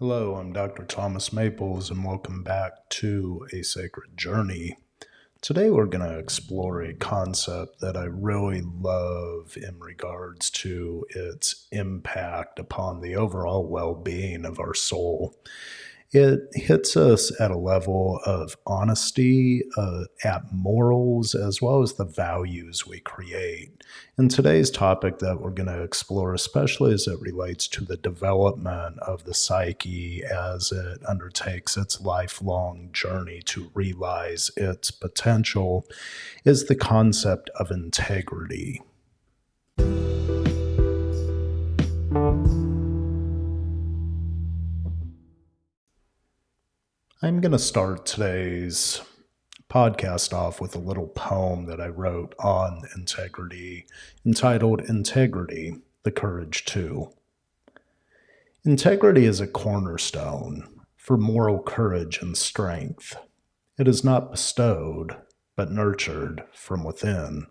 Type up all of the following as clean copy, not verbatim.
Hello, I'm Dr. Thomas Maples, and welcome back to A Sacred Journey. Today, we're going to explore a concept that I really love in regards to its impact upon the overall well being of our soul. It hits us at a level of honesty, at morals, as well as the values we create. And today's topic that we're going to explore, especially as it relates to the development of the psyche as it undertakes its lifelong journey to realize its potential, is the concept of integrity. I'm going to start today's podcast off with a little poem that I wrote on integrity entitled Integrity, the Courage to. Integrity is a cornerstone for moral courage and strength. It is not bestowed, but nurtured from within.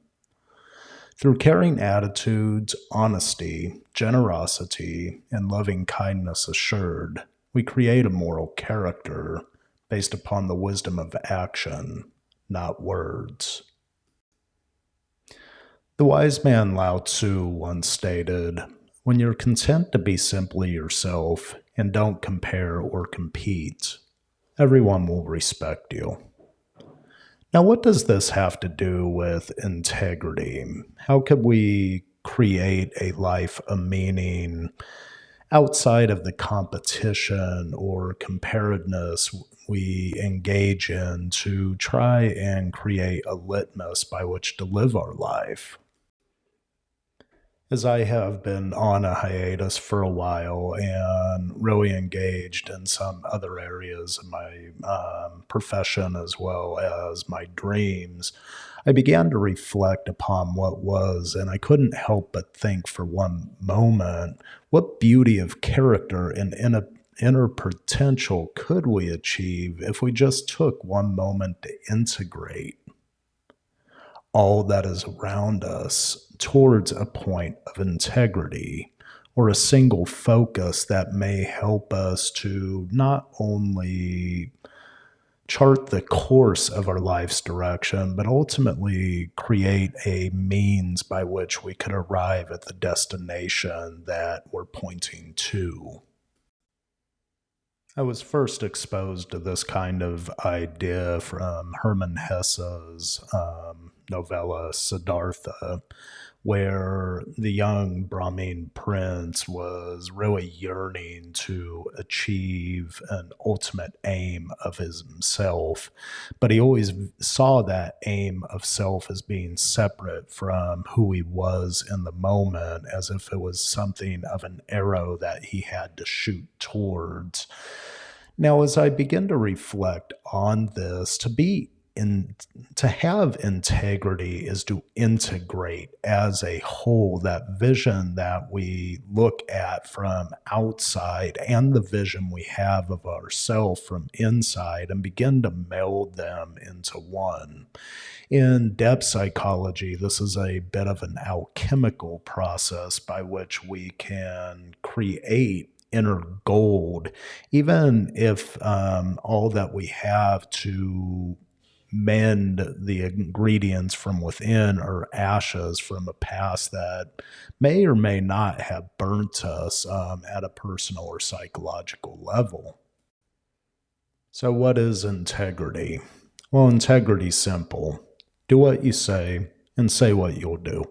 Through caring attitudes, honesty, generosity, and loving kindness assured, we create a moral character based upon the wisdom of action, not words. The wise man Lao Tzu once stated, "When you're content to be simply yourself and don't compare or compete, everyone will respect you." Now, what does this have to do with integrity? How could we create a life of meaning outside of the competition or comparedness we engage in to try and create a litmus by which to live our life? As I have been on a hiatus for a while and really engaged in some other areas of my profession as well as my dreams, I began to reflect upon what was, and I couldn't help but think for one moment, what beauty of character and inner potential could we achieve if we just took one moment to integrate all that is around us towards a point of integrity or a single focus that may help us to not only chart the course of our life's direction, but ultimately create a means by which we could arrive at the destination that we're pointing to. I was first exposed to this kind of idea from Hermann Hesse's novella Siddhartha, where the young Brahmin prince was really yearning to achieve an ultimate aim of himself, but he always saw that aim of self as being separate from who he was in the moment, as if it was something of an arrow that he had to shoot towards. Now, as I begin to reflect on this, to have integrity is to integrate as a whole that vision that we look at from outside and the vision we have of ourselves from inside and begin to meld them into one. In depth psychology, this is a bit of an alchemical process by which we can create inner gold, even if all that we have to mend the ingredients from within are ashes from a past that may or may not have burnt us at a personal or psychological level. So, what is integrity? Well, integrity's simple. Do what you say and say what you'll do.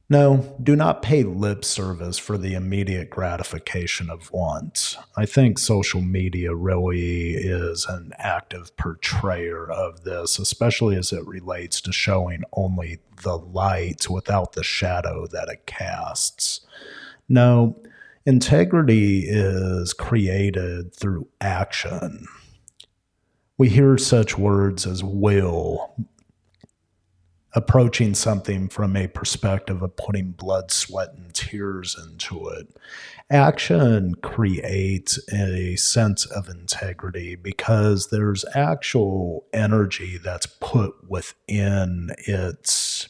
No, do not pay lip service for the immediate gratification of wants. I think social media really is an active portrayer of this, especially as it relates to showing only the light without the shadow that it casts. No, integrity is created through action. We hear such words as will, approaching something from a perspective of putting blood, sweat, and tears into it. Action creates a sense of integrity because there's actual energy that's put within its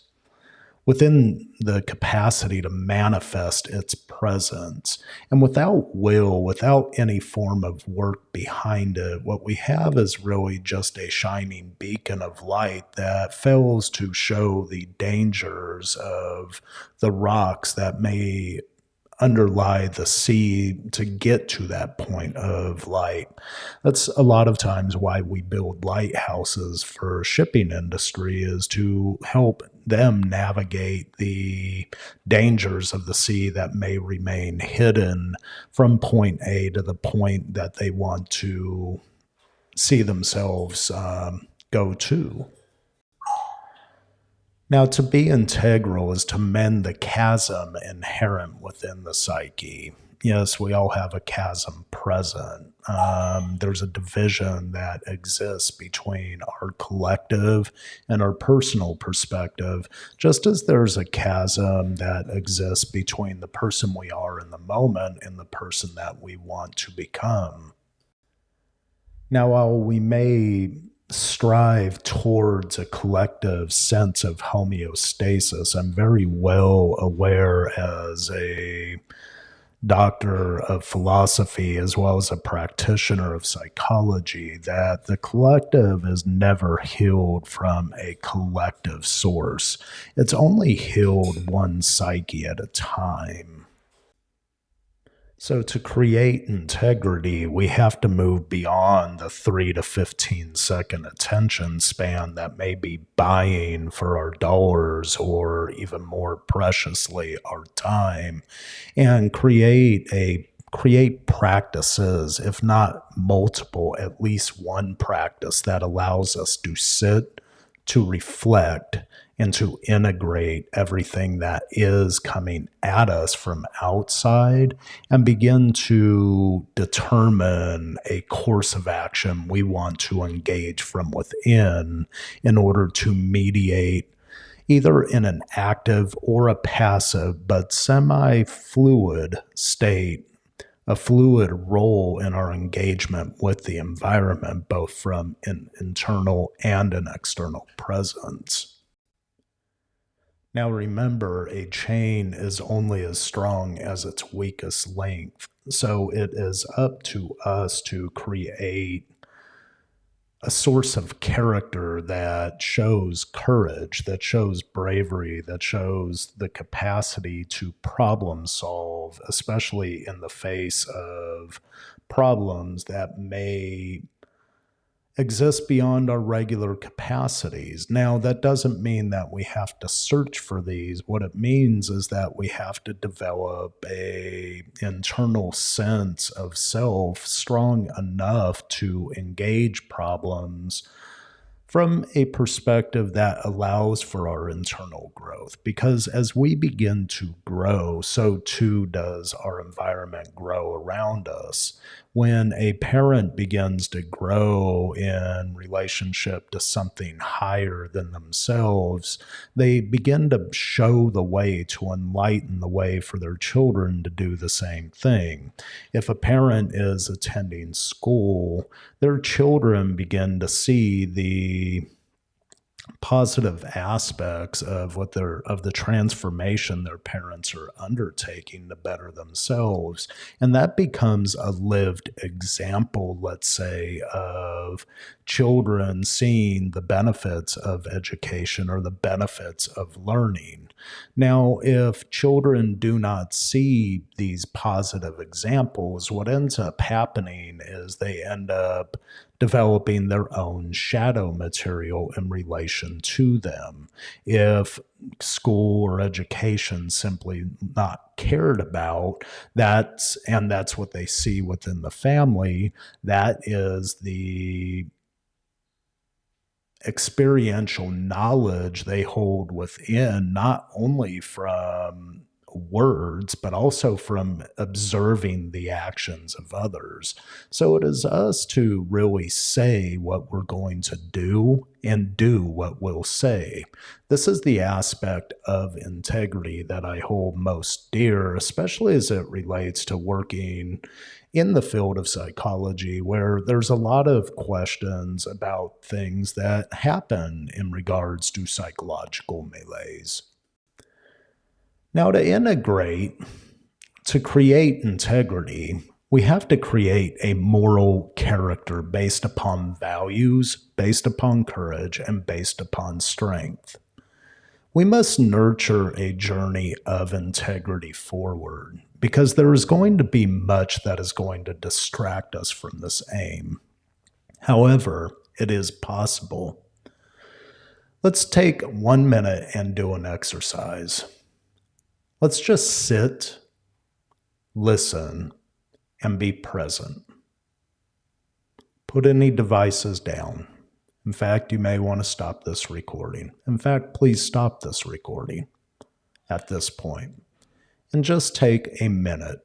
within the capacity to manifest its presence. And without will, without any form of work behind it, what we have is really just a shining beacon of light that fails to show the dangers of the rocks that may underlie the sea to get to that point of light. That's a lot of times why we build lighthouses for shipping industry, is to help them navigate the dangers of the sea that may remain hidden from point A to the point that they want to see themselves go to. Now, to be integral is to mend the chasm inherent within the psyche. Yes, we all have a chasm present. There's a division that exists between our collective and our personal perspective, just as there's a chasm that exists between the person we are in the moment and the person that we want to become. Now, while we may strive towards a collective sense of homeostasis, I'm very well aware as a doctor of philosophy as well as a practitioner of psychology that the collective is never healed from a collective source. It's only healed one psyche at a time. So, to create integrity, we have to move beyond the 3 to 15-second attention span that may be buying for our dollars, or even more preciously, our time, and create practices, if not multiple, at least one practice that allows us to sit, to reflect, and to integrate everything that is coming at us from outside and begin to determine a course of action we want to engage from within in order to mediate either in an active or a passive but semi fluid state, a fluid role in our engagement with the environment, both from an internal and an external presence. Now remember, a chain is only as strong as its weakest length. So it is up to us to create a source of character that shows courage, that shows bravery, that shows the capacity to problem solve, especially in the face of problems that may exist beyond our regular capacities. Now, that doesn't mean that we have to search for these. What it means is that we have to develop a internal sense of self strong enough to engage problems from a perspective that allows for our internal growth. Because as we begin to grow, so too does our environment grow around us. When a parent begins to grow in relationship to something higher than themselves, they begin to show the way, to enlighten the way for their children to do the same thing. If a parent is attending school, their children begin to see the positive aspects of the transformation their parents are undertaking to better themselves, and that becomes a lived example, let's say, of children seeing the benefits of education or the benefits of learning. Now, if children do not see these positive examples, what ends up happening is they end up developing their own shadow material in relation to them. If school or education simply not cared about, that's what they see within the family, that is the experiential knowledge they hold within, not only from words, but also from observing the actions of others. So it is us to really say what we're going to do and do what we'll say. This is the aspect of integrity that I hold most dear, especially as it relates to working in the field of psychology, where there's a lot of questions about things that happen in regards to psychological melees. Now, to create integrity, we have to create a moral character based upon values, based upon courage, and based upon strength. We must nurture a journey of integrity forward because there is going to be much that is going to distract us from this aim. However, it is possible. Let's take 1 minute and do an exercise. Let's just sit, listen, and be present. Put any devices down. In fact, you may want to stop this recording. In fact, please stop this recording at this point and just take a minute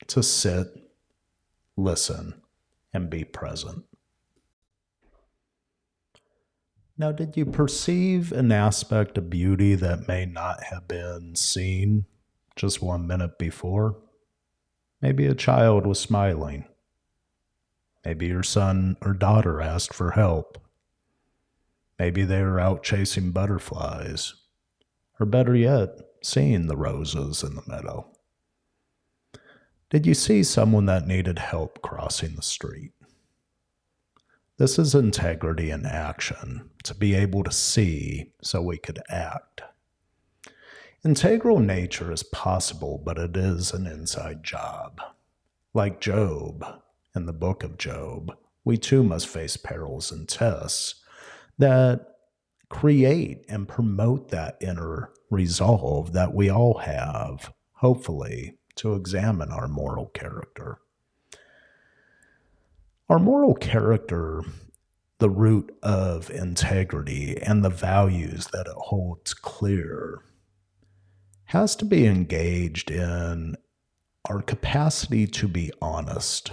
to sit, listen, and be present. Now, did you perceive an aspect of beauty that may not have been seen just 1 minute before? Maybe a child was smiling. Maybe your son or daughter asked for help. Maybe they were out chasing butterflies. Or better yet, seeing the roses in the meadow. Did you see someone that needed help crossing the street? This is integrity in action, to be able to see so we could act. Integral nature is possible, but it is an inside job. Like Job, in the book of Job, we too must face perils and tests that create and promote that inner resolve that we all have, hopefully, to examine our moral character. Our moral character, the root of integrity and the values that it holds clear, has to be engaged in our capacity to be honest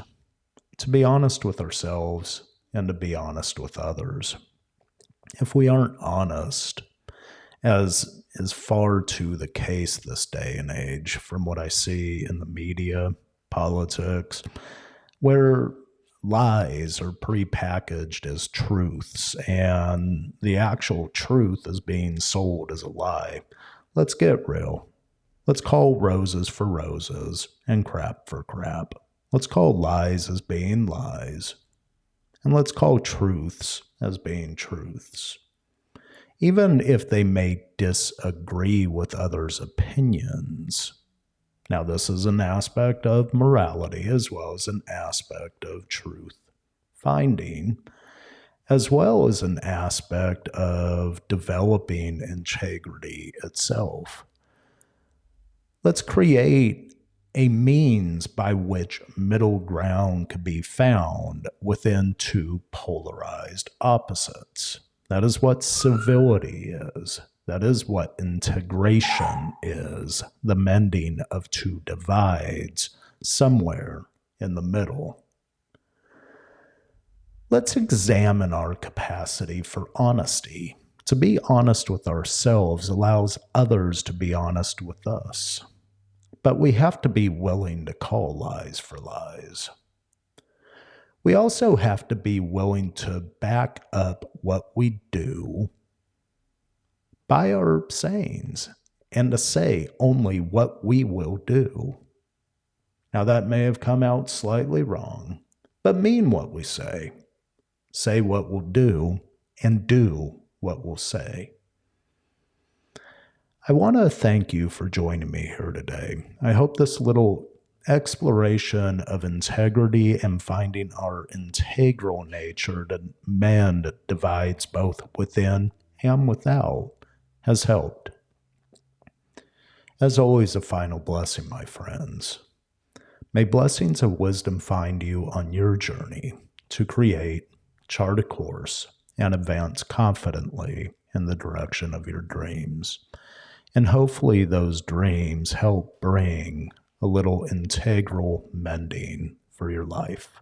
with ourselves and to be honest with others. If we aren't honest, as is far too the case this day and age from what I see in the media, politics, where lies are prepackaged as truths and the actual truth is being sold as a lie. Let's get real. Let's call roses for roses and crap for crap. Let's call lies as being lies. And let's call truths as being truths. Even if they may disagree with others' opinions. Now, this is an aspect of morality as well as an aspect of truth finding, as well as an aspect of developing integrity itself. Let's create a means by which middle ground could be found within two polarized opposites. That is what civility is. That is what integration is, the mending of two divides somewhere in the middle. Let's examine our capacity for honesty. To be honest with ourselves allows others to be honest with us. But we have to be willing to call lies for lies. We also have to be willing to back up what we do by our sayings and to say only what we will do. Now, that may have come out slightly wrong, but mean what we say what we'll do, and do what we'll say. I want to thank you for joining me here today. I hope this little exploration of integrity and finding our integral nature to mend divides both within and without has helped. As always, a final blessing, my friends. May blessings of wisdom find you on your journey to create, chart a course, and advance confidently in the direction of your dreams. And hopefully those dreams help bring a little integral mending for your life.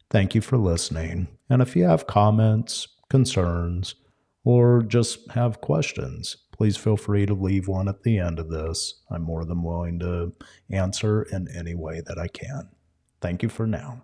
Thank you for listening. And if you have comments, concerns, or just have questions, please feel free to leave one at the end of this. I'm more than willing to answer in any way that I can. Thank you for now.